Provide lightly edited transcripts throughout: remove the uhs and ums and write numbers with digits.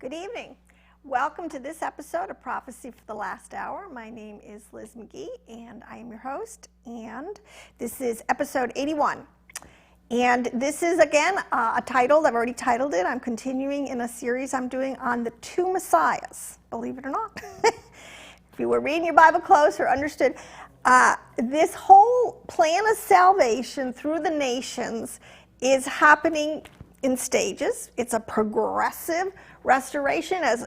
Good evening. Welcome to this episode of Prophecy for the Last Hour. My name is Liz McGee, and I am your host, and this is episode 81. And this is, again, a title. I've already titled it. I'm continuing in a series I'm doing on the two Messiahs, believe it or not. If you were reading your Bible close or understood, this whole plan of salvation through the nations is happening in stages. It's a progressive restoration as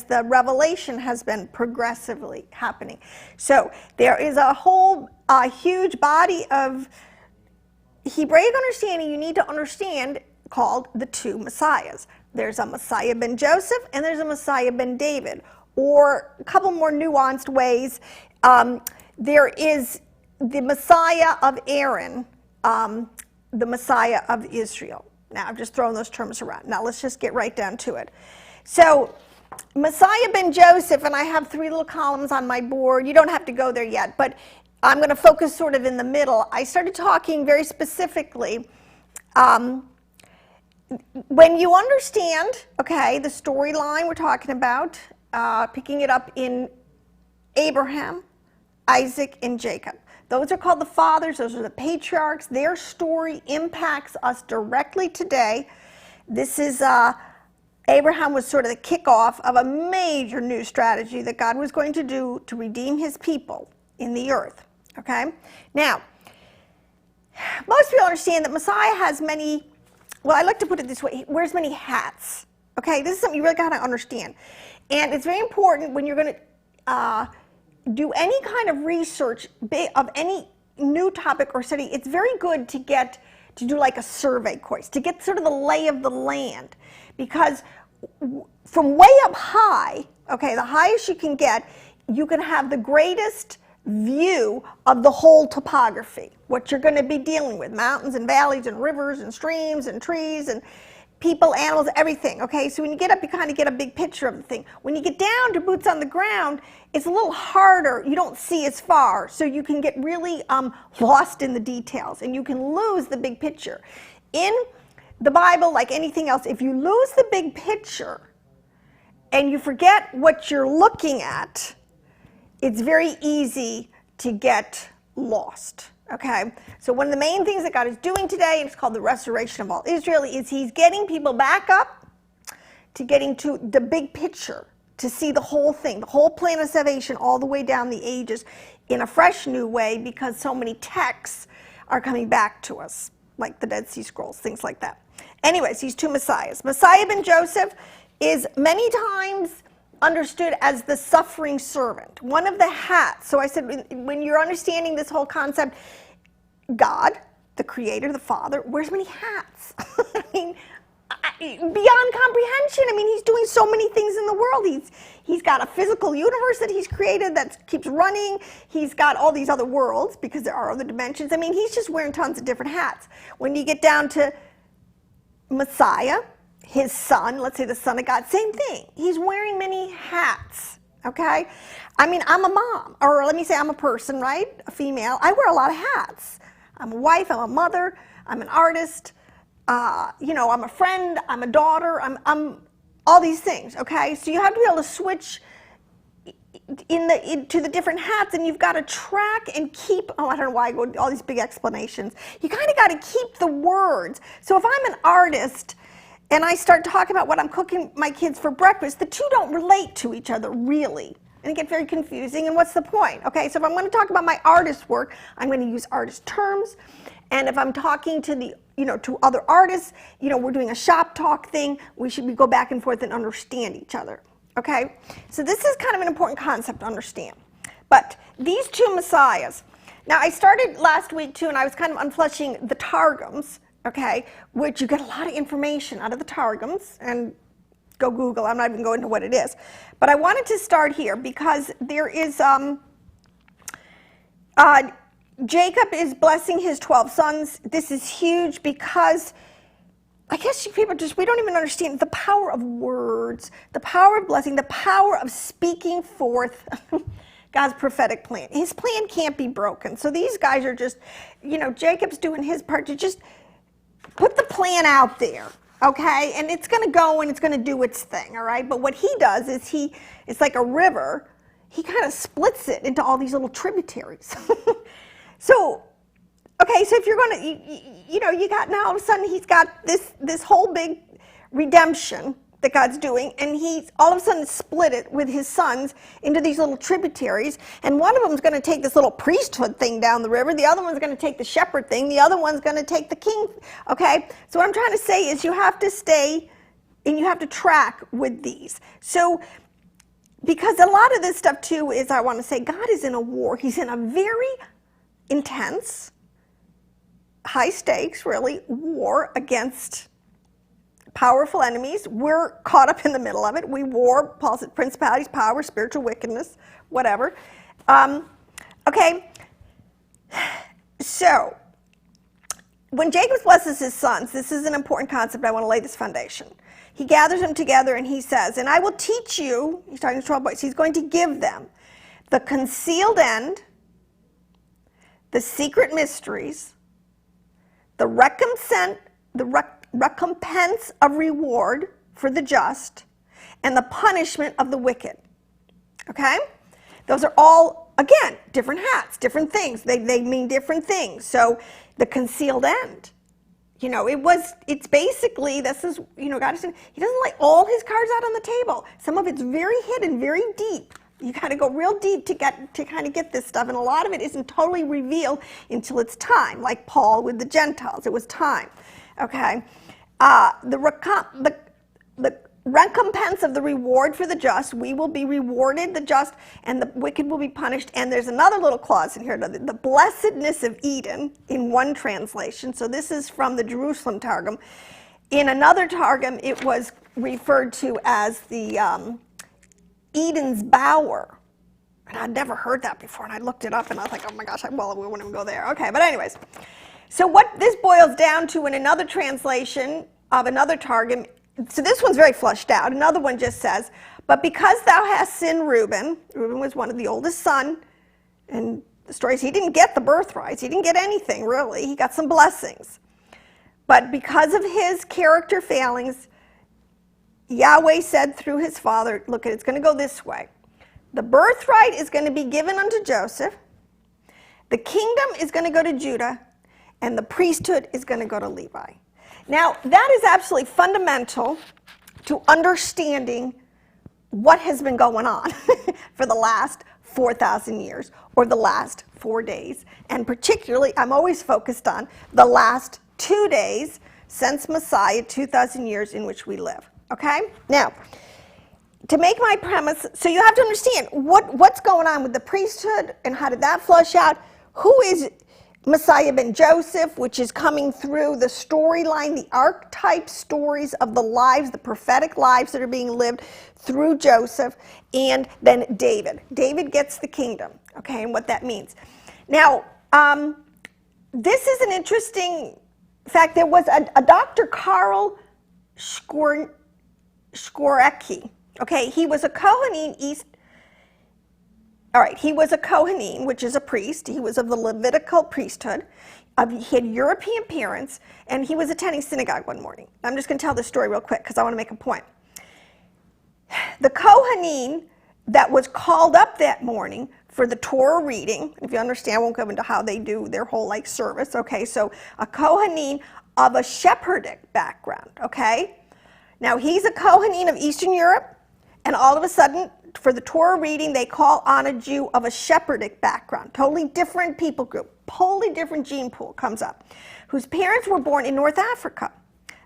the revelation has been progressively happening. So there is a whole huge body of Hebraic understanding you need to understand called the two Messiahs. There's a Messiah ben Joseph and there's a Messiah ben David, or a couple more nuanced ways. There is the Messiah of Aaron, the Messiah of Israel. Now, I've just thrown those terms around. Now, let's just get right down to it. So, Messiah ben Joseph, and I have three little columns on my board. You don't have to go there yet, but I'm going to focus sort of in the middle. I started talking very specifically. When you understand, okay, the storyline we're talking about, picking it up in Abraham, Isaac, and Jacob. Those are called the fathers. Those are the patriarchs. Their story impacts us directly today. This is, Abraham was sort of the kickoff of a major new strategy that God was going to do to redeem his people in the earth, okay? Now, most people understand that Messiah has many, well, I like to put it this way, he wears many hats, okay? This is something you really got to understand. And it's very important when you're going to do any kind of research of any new topic or study. It's very good to do like a survey course, to get sort of the lay of the land, because from way up high, okay, the highest you can get, you can have the greatest view of the whole topography, what you're going to be dealing with, mountains and valleys and rivers and streams and trees and people, animals, everything, okay? So when you get up, you kind of get a big picture of the thing. When you get down to boots on the ground, it's a little harder. You don't see as far, so you can get really lost in the details, and you can lose the big picture. In the Bible, like anything else, if you lose the big picture and you forget what you're looking at, it's very easy to get lost. Okay, so one of the main things that God is doing today, and it's called the restoration of all Israel, is he's getting people back up to getting to the big picture, to see the whole thing, the whole plan of salvation all the way down the ages in a fresh new way, because so many texts are coming back to us, like the Dead Sea Scrolls, things like that. Anyways, these two Messiahs. Messiah ben Joseph is many times understood as the suffering servant, one of the hats. So I said, when you're understanding this whole concept, God, the creator, the father, wears many hats. I mean, beyond comprehension. I mean, he's doing so many things in the world. He's got a physical universe that he's created that keeps running. He's got all these other worlds, because there are other dimensions. I mean, he's just wearing tons of different hats. When you get down to Messiah, his son, let's say the Son of God, same thing. He's wearing many hats, okay? I mean, I'm a mom, or let me say I'm a person, right? A female. I wear a lot of hats. I'm a wife, I'm a mother, I'm an artist, I'm a friend, I'm a daughter, I'm all these things, okay? So you have to be able to switch to the different hats, and you've got to track and keep, I don't know why I go all these big explanations. You kind of got to keep the words. So if I'm an artist, and I start talking about what I'm cooking my kids for breakfast, the two don't relate to each other, really. And it gets very confusing, and what's the point? Okay, so if I'm going to talk about my artist work, I'm going to use artist terms. And if I'm talking to to other artists, we're doing a shop talk thing, we go back and forth and understand each other. Okay? So this is kind of an important concept to understand. But these two Messiahs. Now, I started last week, too, and I was kind of unfleshing the Targums, okay, which you get a lot of information out of the Targums, and go Google, I'm not even going into what it is. But I wanted to start here because there is, Jacob is blessing his 12 sons. This is huge because I guess people we don't even understand the power of words, the power of blessing, the power of speaking forth God's prophetic plan. His plan can't be broken. So these guys are just, Jacob's doing his part to just put the plan out there. okay? And it's going to go and it's going to do its thing, all right? But what he does is it's like a river. He kind of splits it into all these little tributaries. So, okay, so if you're going to, you got now all of a sudden he's got this whole big redemption that God's doing, and he's all of a sudden split it with his sons into these little tributaries, and one of them is going to take this little priesthood thing down the river, the other one's going to take the shepherd thing, the other one's going to take the king, okay? So what I'm trying to say is you have to stay and you have to track with these. So, because a lot of this stuff too is, I want to say, God is in a war. He's in a very intense, high stakes, really, war against powerful enemies. We're caught up in the middle of it. We war, Paul said, principalities, power, spiritual wickedness, whatever. Okay, so when Jacob blesses his sons, this is an important concept. I want to lay this foundation. He gathers them together and he says, and I will teach you, he's talking to 12 boys, he's going to give them the concealed end, the secret mysteries, the recompense of reward for the just, and the punishment of the wicked. Okay? Those are all, again, different hats, different things. They mean different things. So the concealed end, it's basically, this is, God is saying, he doesn't lay all his cards out on the table. Some of it's very hidden, very deep. You got to go real deep to kind of get this stuff, and a lot of it isn't totally revealed until it's time, like Paul with the Gentiles. It was time. Okay? The recompense of the reward for the just, we will be rewarded, the just, and the wicked will be punished. And there's another little clause in here, the blessedness of Eden in one translation. So this is from the Jerusalem Targum. In another Targum, it was referred to as the Eden's bower. And I'd never heard that before, and I looked it up, and I was like, oh my gosh, we wouldn't even go there. Okay, but anyways. So what this boils down to in another translation of another Targum, so this one's very fleshed out. Another one just says, but because thou hast sinned Reuben was one of the oldest son, and the story is he didn't get the birthrights. He didn't get anything, really. He got some blessings. But because of his character failings, Yahweh said through his father, look, it's going to go this way. The birthright is going to be given unto Joseph. The kingdom is going to go to Judah. And the priesthood is going to go to Levi. Now, that is absolutely fundamental to understanding what has been going on for the last 4,000 years, or the last 4 days. And particularly, I'm always focused on the last 2 days since Messiah, 2,000 years in which we live. Okay? Now, to make my premise, so you have to understand what's going on with the priesthood and how did that flush out. Who is Messiah ben Joseph, which is coming through the storyline, the archetype stories of the lives, the prophetic lives that are being lived through Joseph, and then David. David gets the kingdom, okay, and what that means. Now, this is an interesting fact. There was a Dr. Karl Skorecki, okay, he was a Kohanim he was a Kohanim, which is a priest. He was of the Levitical priesthood. He had European parents, and he was attending synagogue one morning. I'm just going to tell this story real quick because I want to make a point. The Kohanim that was called up that morning for the Torah reading, if you understand, I won't go into how they do their whole service, okay? So a Kohanim of a shepherdic background, okay? Now he's a Kohanim of Eastern Europe, and all of a sudden, for the Torah reading, they call on a Jew of a shepherdic background, totally different people group, totally different gene pool comes up, whose parents were born in North Africa.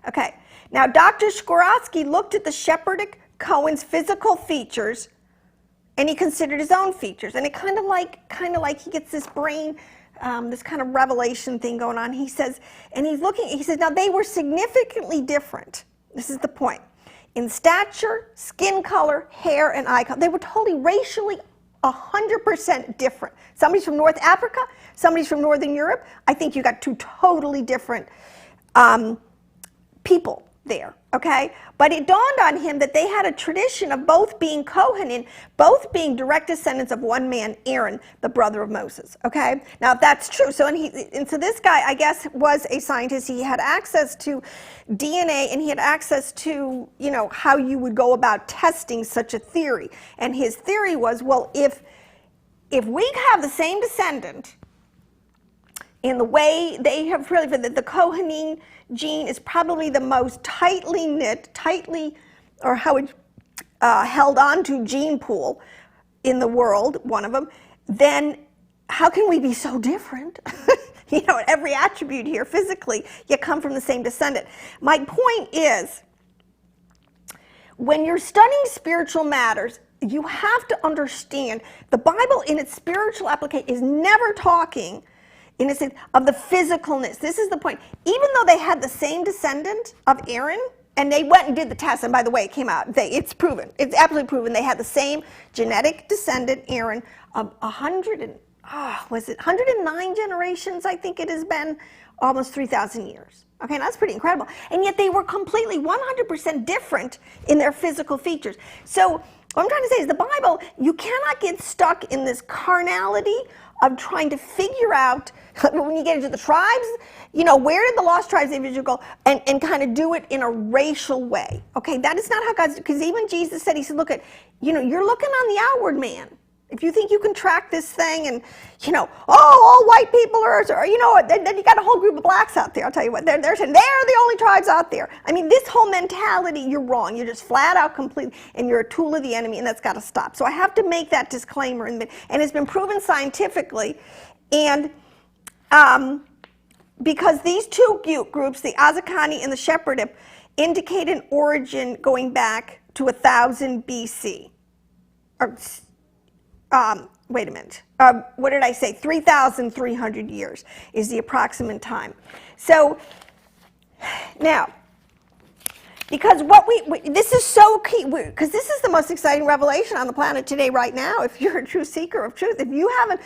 Okay, now Dr. Skorecki looked at the shepherdic Cohen's physical features, and he considered his own features, and it kind of like he gets this brain, this kind of revelation thing going on. He says, and he says, now they were significantly different. This is the point. In stature, skin color, hair, and eye color. They were totally racially 100% different. Somebody's from North Africa, somebody's from Northern Europe. I think you got two totally different people there. Okay, but it dawned on him that they had a tradition of both being Kohanim, both being direct descendants of one man, Aaron, the brother of Moses. Okay, now if that's true, so so this guy, I guess, was a scientist. He had access to DNA, and he had access to, you know, how you would go about testing such a theory. And his theory was, well, if we have the same descendant in the way they have really, the Kohanim gene is probably the most tightly knit, or how it held on to gene pool in the world, one of them, then how can we be so different? You know, every attribute here physically, you come from the same descendant. My point is, when you're studying spiritual matters, you have to understand the Bible in its spiritual application is never talking in a sense of the physicalness. This is the point. Even though they had the same descendant of Aaron, and they went and did the test, and by the way, it came out, it's proven, it's absolutely proven, they had the same genetic descendant, Aaron, of 109 generations, I think it has been, almost 3,000 years. Okay, that's pretty incredible. And yet they were completely 100% different in their physical features. So what I'm trying to say is the Bible, you cannot get stuck in this carnality of trying to figure out, when you get into the tribes, you know, where did the lost tribes of Israel go, and kind of do it in a racial way. Okay, that is not how God's, because even Jesus said, he said, look at, you know, you're looking on the outward man. If you think you can track this thing and, you know, all white people are, you know, then you got a whole group of blacks out there. I'll tell you what, they're saying they're the only tribes out there. I mean, this whole mentality, you're wrong. You're just flat out complete, and you're a tool of the enemy, and that's got to stop. So I have to make that disclaimer, and it's been proven scientifically. And because these two groups, the Azakani and the Sephardim, indicate an origin going back to 1000 BC. Or, wait a minute. What did I say? 3,300 years is the approximate time. So now, because this is so key, because this is the most exciting revelation on the planet today right now. If you're a true seeker of truth, if you haven't,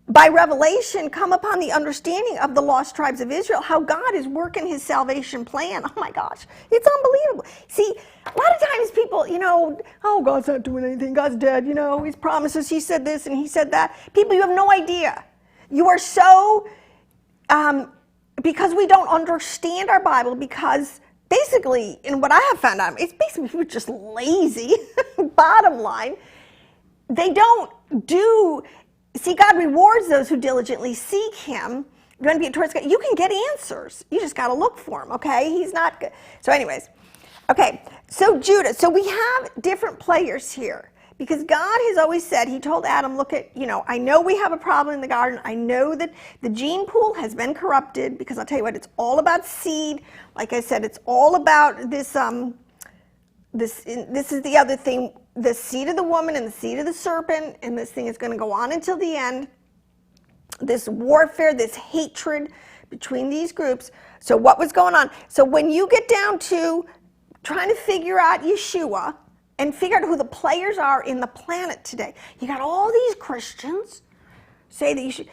by revelation, come upon the understanding of the lost tribes of Israel, how God is working his salvation plan. Oh my gosh, it's unbelievable. See, a lot of times people, you know, oh, God's not doing anything, God's dead, you know, he's promised us, he said this and he said that. People, you have no idea. You are so, because we don't understand our Bible, because basically, in what I have found out, it's basically people just lazy, bottom line. They don't do. See, God rewards those who diligently seek him. You want to be towards God, you can get answers. You just got to look for him, okay? He's not good. So anyways, okay, so Judah. So we have different players here because God has always said, he told Adam, look at, you know, I know we have a problem in the garden. I know that the gene pool has been corrupted because I'll tell you what, it's all about seed. Like I said, it's all about this, this is the other thing, the seed of the woman and the seed of the serpent, and this thing is going to go on until the end. This warfare, this hatred between these groups. So what was going on? So when you get down to trying to figure out Yeshua and figure out who the players are in the planet today, you got all these Christians say that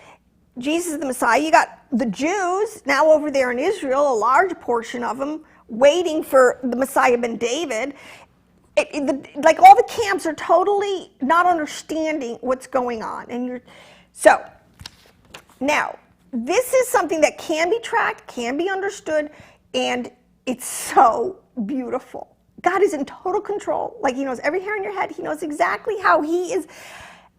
Jesus is the Messiah. You got the Jews now over there in Israel, a large portion of them, waiting for the Messiah ben David. Like all the camps are totally not understanding what's going on. And so now this is something that can be tracked, can be understood, and it's so beautiful. God is in total control. Like he knows every hair in your head. He knows exactly how he is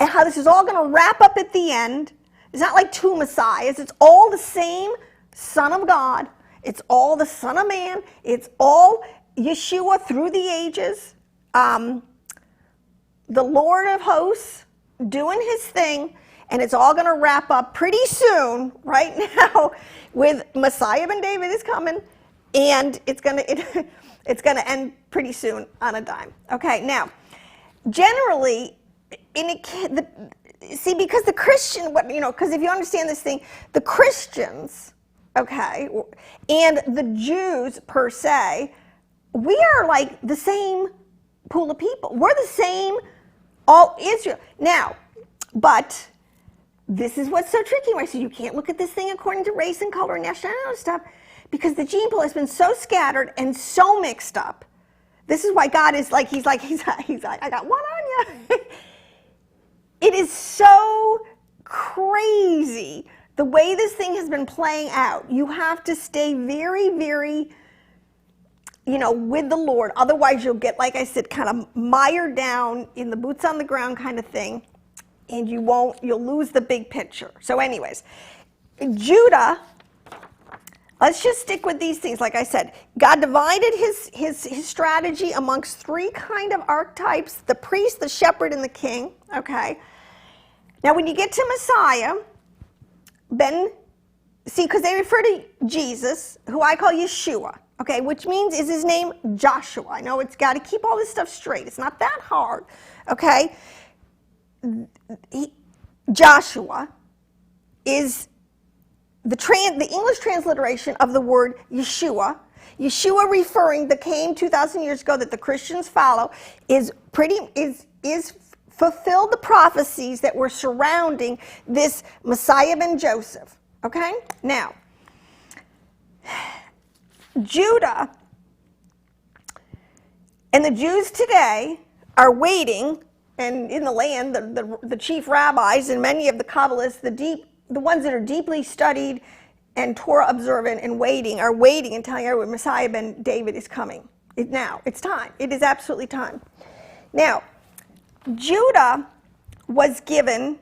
and how this is all going to wrap up at the end. It's not like two messiahs. It's all the same Son of God. It's all the Son of Man. It's all Yeshua through the ages. The Lord of hosts doing his thing, and it's all going to wrap up pretty soon, right now, with Messiah ben David is coming, and it's going to end pretty soon on a dime. Okay, now, generally, see, because the Christian, you know, because if you understand this thing, the Christians, okay, and the Jews per se, we are like the same pool of people. We're the same, all Israel. Now, but this is what's so tricky, right? So you can't look at this thing according to race and color and nationality and stuff, Because the gene pool has been so scattered and so mixed up. This is why God is like, he's like, I got one on you. It is so crazy the way this thing has been playing out. You have to stay very, very, with the Lord. Otherwise, you'll get, like I said, kind of mired down in the boots on the ground kind of thing, and you'll lose the big picture. So anyways, Judah, let's just stick with these things. Like I said, God divided his strategy amongst three kind of archetypes: the priest, the shepherd, and the king. Okay. Now, when you get to Messiah, because they refer to Jesus, who I call Yeshua, okay, which means, is his name Joshua. I know it's got to keep all this stuff straight. It's not that hard, okay? Joshua is the English transliteration of the word Yeshua. Yeshua, referring that came 2,000 years ago that the Christians follow, is fulfilled the prophecies that were surrounding this Messiah ben Joseph. Okay? Now, Judah and the Jews today are waiting, and in the land, the chief rabbis and many of the Kabbalists, the ones that are deeply studied and Torah observant and are waiting and telling everyone Messiah ben David is coming. It's time. It is absolutely time. Now, Judah was given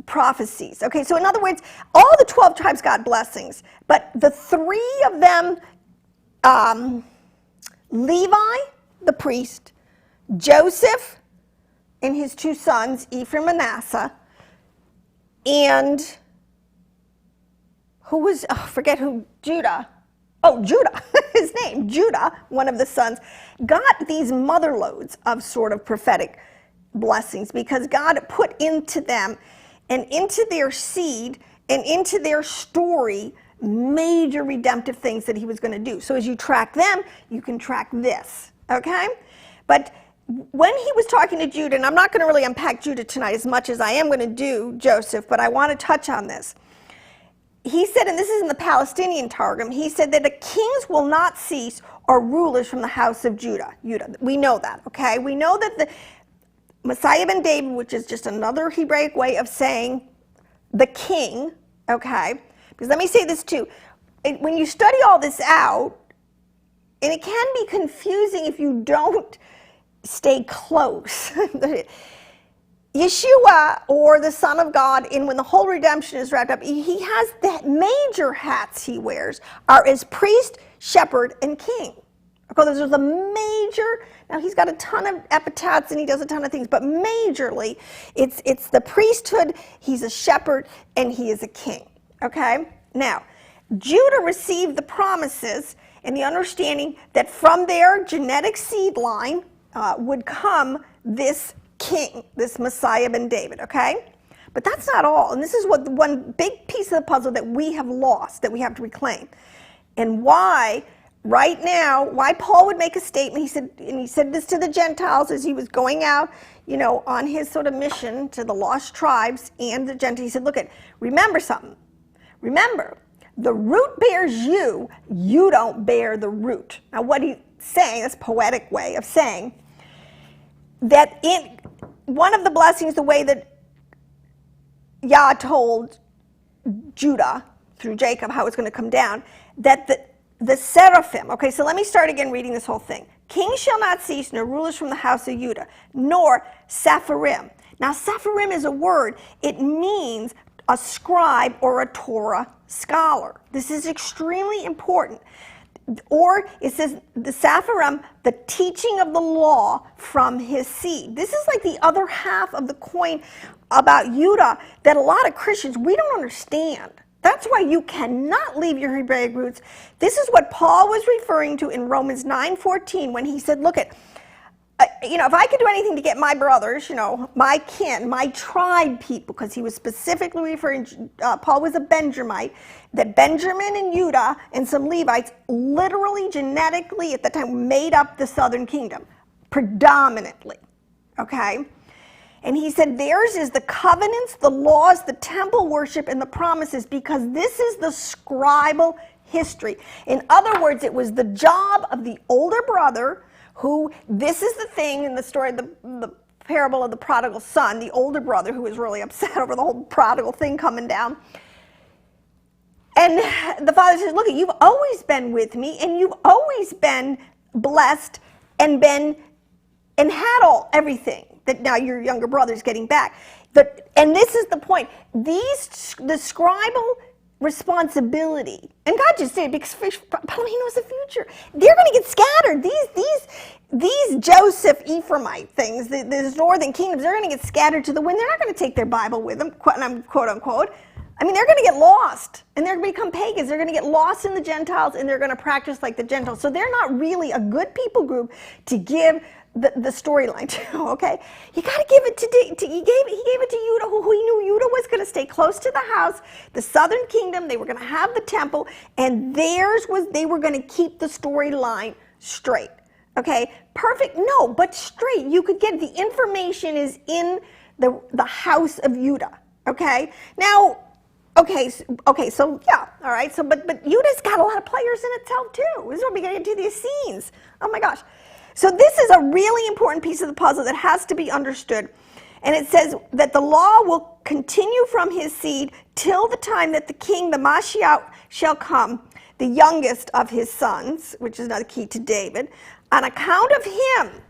prophecies. Okay, so in other words, all the 12 tribes got blessings, but the three of them, Levi, the priest, Joseph and his two sons, Ephraim and Manasseh, and Judah. Oh, Judah, his name, Judah, one of the sons, got these mother loads of sort of prophetic blessings because God put into them and into their seed and into their story major redemptive things that he was going to do. So as you track them, you can track this, okay? But when he was talking to Judah, and I'm not going to really unpack Judah tonight as much as I am going to do Joseph, but I want to touch on this. He said, and this is in the Palestinian Targum, he said that the kings will not cease or rulers from the house of Judah. We know that, okay? We know that the Messiah ben David, which is just another Hebraic way of saying the king, okay? Because let me say this too. When you study all this out, and it can be confusing if you don't stay close. Yeshua, or the Son of God, and when the whole redemption is wrapped up, he has the major hats he wears are as priest, shepherd, and king. Okay, there's a major, now he's got a ton of epithets and he does a ton of things, but majorly, it's the priesthood, he's a shepherd, and he is a king. Okay? Now, Judah received the promises and the understanding that from their genetic seed line would come this king, this Messiah ben David, okay? But that's not all. And this is what one big piece of the puzzle that we have lost, that we have to reclaim. And why, right now, why Paul would make a statement, he said this to the Gentiles as he was going out, on his sort of mission to the lost tribes and the Gentiles. He said, remember something. Remember, the root bears you, you don't bear the root. Now what he's saying, that's a poetic way of saying, that in one of the blessings, the way that Yah told Judah through Jacob how it's going to come down, that the seraphim, okay, so let me start again reading this whole thing. Kings shall not cease, nor rulers from the house of Judah, nor Sepharim. Now, Sepharim is a word. It means a scribe or a Torah scholar. This is extremely important. Or it says the Sepharim, the teaching of the law from his seed. This is like the other half of the coin about Judah that a lot of Christians, we don't understand. That's why you cannot leave your Hebraic roots. This is what Paul was referring to in Romans 9:14 when he said, if I could do anything to get my brothers, my kin, my tribe people, because he was specifically referring, Paul was a Benjamite, that Benjamin and Judah and some Levites literally, genetically, at the time, made up the southern kingdom, predominantly, okay? And he said theirs is the covenants, the laws, the temple worship, and the promises, because this is the scribal history. In other words, it was the job of the older brother who, this is the thing in the story, the parable of the prodigal son, the older brother who was really upset over the whole prodigal thing coming down. And the father says, look, you've always been with me, and you've always been blessed and had everything that now your younger brother's getting back. And this is the point. The scribal responsibility, and God just did it because he knows the future. They're going to get scattered. These Joseph Ephraimite things, these northern kingdoms, they're going to get scattered to the wind. They're not going to take their Bible with them, quote unquote. I mean, they're going to get lost, and they're going to become pagans. They're going to get lost in the Gentiles, and they're going to practice like the Gentiles. So they're not really a good people group to give the storyline to, okay? You got to give it he gave it to Judah, who he knew Judah was going to stay close to the house, the southern kingdom. They were going to have the temple, and they were going to keep the storyline straight, okay? Perfect? No, but straight. You could get the information is in the house of Judah, okay? Now, Okay, so yeah, all right. So, but Judah's got a lot of players in itself too. This is where we get into the Essenes. Oh my gosh. So this is a really important piece of the puzzle that has to be understood. And it says that the law will continue from his seed till the time that the king, the Mashiach, shall come, the youngest of his sons, which is another key to David. On account of him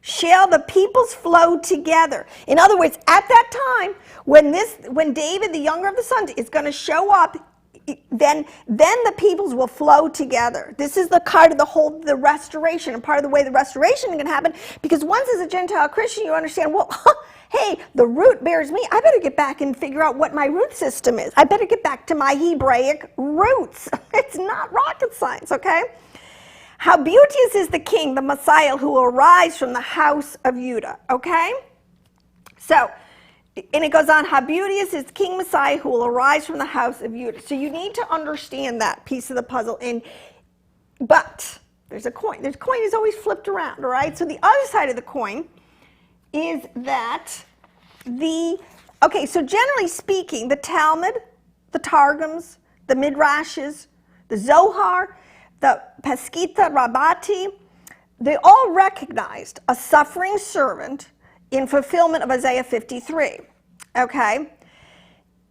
shall the peoples flow together. In other words, at that time, when David, the younger of the sons, is going to show up, then the peoples will flow together. This is the part of the restoration, and part of the way the restoration is going to happen, because once as a Gentile Christian, you understand, well, hey, the root bears me. I better get back and figure out what my root system is. I better get back to my Hebraic roots. It's not rocket science, okay? How beauteous is the king, the Messiah, who will arise from the house of Judah, okay? So, and it goes on, how beauteous is King Messiah, who will arise from the house of Judah. So you need to understand that piece of the puzzle. But there's a coin. The coin is always flipped around, all right? So the other side of the coin is that so generally speaking, the Talmud, the Targums, the Midrashes, the Zohar, the Pesachita Rabbati, they all recognized a suffering servant in fulfillment of Isaiah 53, okay?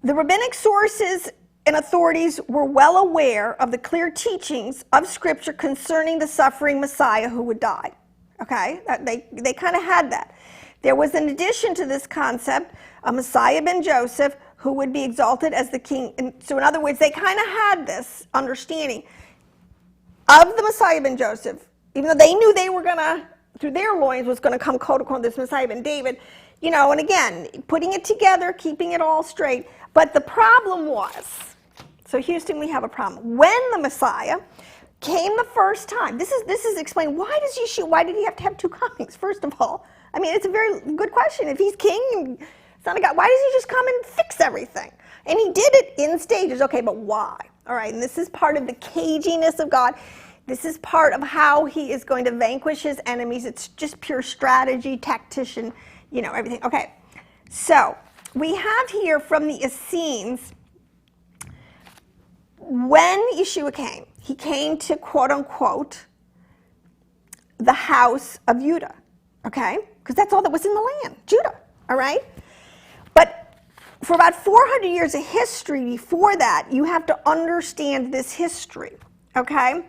The rabbinic sources and authorities were well aware of the clear teachings of Scripture concerning the suffering Messiah who would die, okay? They kind of had that. There was, in addition to this concept, a Messiah ben Joseph who would be exalted as the king. And so in other words, they kind of had this understanding of the Messiah ben Joseph, even though they knew they were going to, through their loins, was going to come, quote unquote, this Messiah ben David, and again, putting it together, keeping it all straight. But the problem was, so Houston, we have a problem. When the Messiah came the first time, this is explained, why did he have to have two comings, first of all? I mean, it's a very good question. If he's king and son of God, why does he just come and fix everything? And he did it in stages, okay, but why? All right, and this is part of the caginess of God. This is part of how he is going to vanquish his enemies. It's just pure strategy, tactician, everything. Okay, so we have here from the Essenes, when Yeshua came, he came to, quote unquote, the house of Judah, okay? Because that's all that was in the land, Judah, all right? But for about 400 years of history before that, you have to understand this history, okay?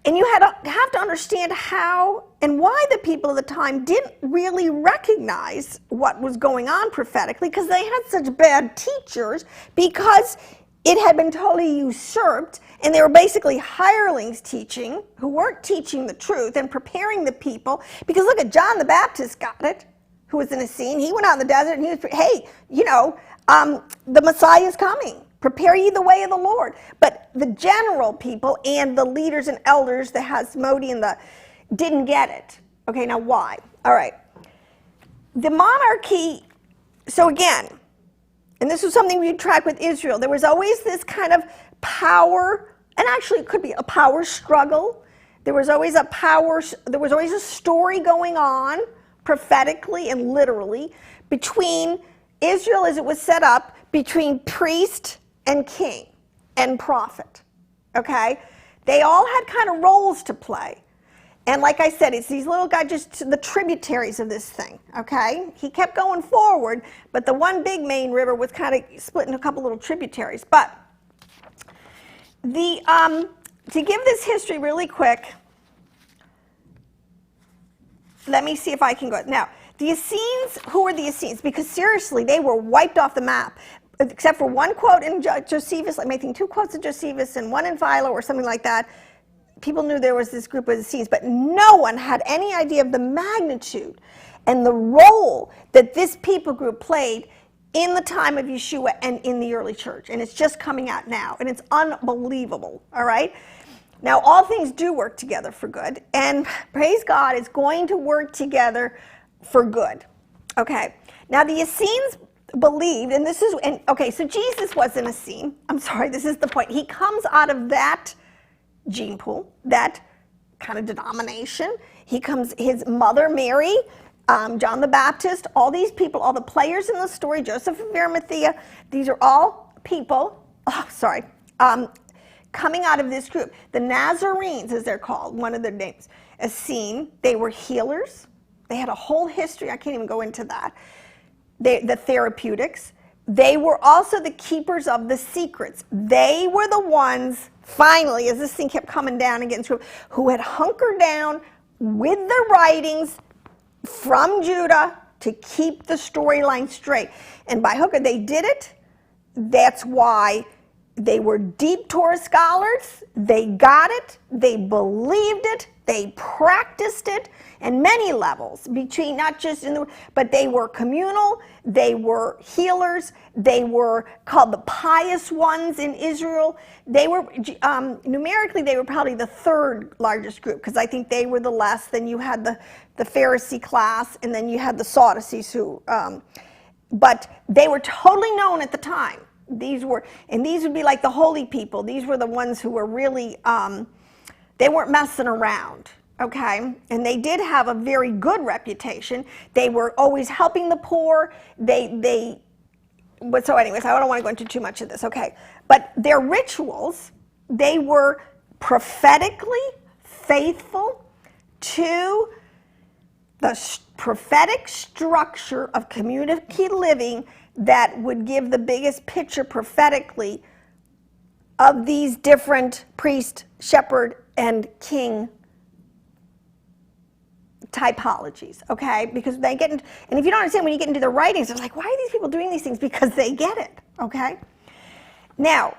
And you have to understand how and why the people of the time didn't really recognize what was going on prophetically, because they had such bad teachers, because it had been totally usurped, and they were basically hirelings teaching, who weren't teaching the truth and preparing the people. Because look at John the Baptist got it, who was in a scene. He went out in the desert and he was, hey, the Messiah is coming. Prepare ye the way of the Lord. But the general people and the leaders and elders, the Hasmodean, didn't get it. Okay, now why? All right. The monarchy, so again, and this was something we'd track with Israel, there was always this kind of power, and actually it could be a power struggle. There was always a story going on, prophetically and literally, between Israel as it was set up, between priest and king. and prophet, okay? They all had kind of roles to play. And like I said, it's these little guys, just the tributaries of this thing, okay? He kept going forward, but the one big main river was kind of split into a couple little tributaries. But to give this history really quick, let me see if I can go. Now, the Essenes, who were the Essenes? Because seriously, they were wiped off the map, except for one quote in Josephus, I think 2 quotes in Josephus and 1 in Philo or something like that. People knew there was this group of Essenes, but no one had any idea of the magnitude and the role that this people group played in the time of Yeshua and in the early church. And it's just coming out now, and it's unbelievable, all right? Now, all things do work together for good, and praise God, it's going to work together for good. Okay, now the Essenes believed, and this is, and okay, so Jesus was an Essene. I'm sorry, this is the point. He comes out of that gene pool, that kind of denomination. He comes, his mother Mary, John the Baptist, all these people, all the players in the story, Joseph of Arimathea, these are all people, coming out of this group. The Nazarenes, as they're called, one of their names, Essene, they were healers. They had a whole history. I can't even go into that. The therapeutics. They were also the keepers of the secrets. They were the ones, finally, as this thing kept coming down and getting through, who had hunkered down with the writings from Judah to keep the storyline straight. And by hook, they did it. That's why they were deep Torah scholars. They got it. They believed it. They practiced it in many levels, between not just in the, but they were communal. They were healers. They were called the pious ones in Israel. They were numerically, they were probably the 3rd largest group, because I think they were the last. Then you had the Pharisee class, and then you had the Sadducees, who, but they were totally known at the time. These would be like the holy people. These were the ones who were really, they weren't messing around, okay? And they did have a very good reputation. They were always helping the poor. But so anyways, I don't want to go into too much of this, okay? But their rituals, they were prophetically faithful to the prophetic structure of community living that would give the biggest picture prophetically of these different priest, shepherd, and king typologies, okay? Because they get into, and if you don't understand, when you get into the writings, it's like, why are these people doing these things? Because they get it, okay? Now,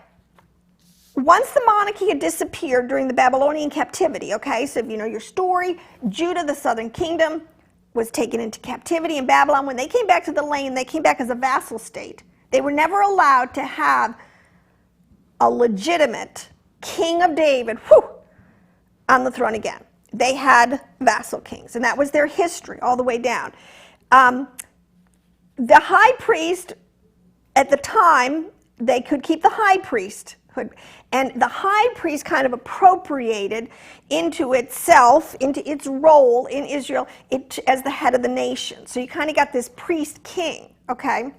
once the monarchy had disappeared during the Babylonian captivity, okay, so if you know your story, Judah, the southern kingdom, was taken into captivity in Babylon. When they came back to the land, they came back as a vassal state. They were never allowed to have a legitimate king of David on the throne again. They had vassal kings, and that was their history all the way down. The high priest, at the time, they could keep the high priesthood, and the high priest kind of appropriated into itself, into its role in Israel, as the head of the nation. So you kind of got this priest king, okay?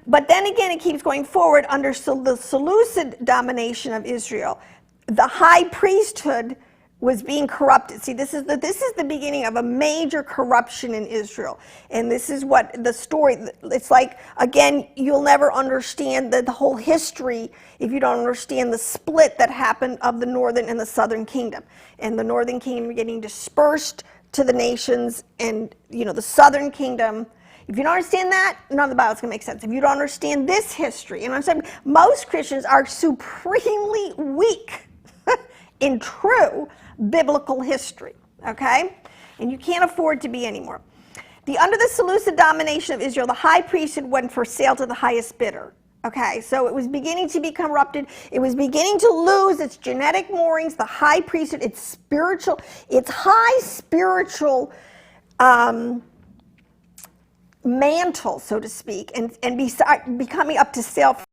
But then again, it keeps going forward under the Seleucid domination of Israel. The high priesthood was being corrupted. See, this is the beginning of a major corruption in Israel. And this is what the story, it's like, again, you'll never understand the whole history if you don't understand the split that happened of the northern and the southern kingdom. And the northern kingdom getting dispersed to the nations, and, you know, the southern kingdom. If you don't understand that, none of the Bible's going to make sense. If you don't understand this history, and I'm saying most Christians are supremely weak in true biblical history, okay? And you can't afford to be anymore. Under the Seleucid domination of Israel, the high priesthood went for sale to the highest bidder, okay? So it was beginning to be corrupted. It was beginning to lose its genetic moorings, the high priesthood, its high spiritual mantle, so to speak, and becoming up to self